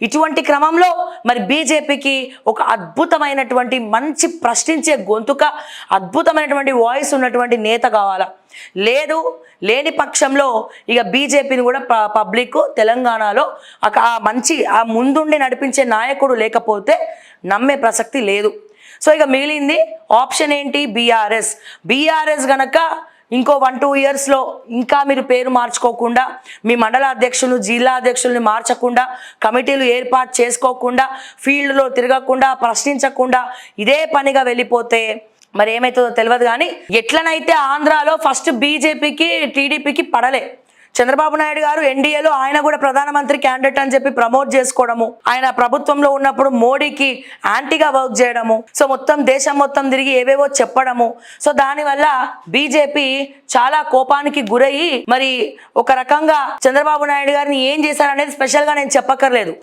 ఇటువంటి క్రమంలో మరి బీజేపీకి ఒక అద్భుతమైనటువంటి మంచి ప్రశ్నించే గొంతుక, అద్భుతమైనటువంటి వాయిస్ ఉన్నటువంటి నేత కావాలా. లేని పక్షంలో ఇక బీజేపీని కూడా పబ్లిక్ తెలంగాణలో ఆ మంచి ఆ ముందుండి నడిపించే నాయకుడు లేకపోతే నమ్మే ప్రసక్తి లేదు. సో ఇక మిగిలింది ఆప్షన్ ఏంటి? బీఆర్ఎస్ గనక ఇంకో 1-2 ఇయర్స్లో ఇంకా మీరు పేరు మార్చుకోకుండా, మీ మండల అధ్యక్షులు జిల్లా అధ్యక్షుల్ని మార్చకుండా, కమిటీలు ఏర్పాటు చేసుకోకుండా, ఫీల్డ్లో తిరగకుండా, ప్రశ్నించకుండా ఇదే పనిగా వెళ్ళిపోతే మరి ఏమవుతుందో తెలియదు. కానీ ఎట్లనైతే ఆంధ్రాలో ఫస్ట్ బీజేపీకి టీడీపీకి పడలే, చంద్రబాబు నాయుడు గారు ఎన్డీఏలో ఆయన కూడా ప్రధానమంత్రి క్యాండిడేట్ అని చెప్పి ప్రమోట్ చేసుకోవడము, ఆయన ప్రభుత్వంలో ఉన్నప్పుడు మోడీకి యాంటీగా వర్క్ చేయడము, సో మొత్తం దేశం మొత్తం తిరిగి ఏవేవో చెప్పడము, సో దానివల్ల బీజేపీ చాలా కోపానికి గురయ్యి మరి ఒక రకంగా చంద్రబాబు నాయుడు గారిని ఏం చేశారనేది స్పెషల్గా నేను చెప్పక్కర్లేదు.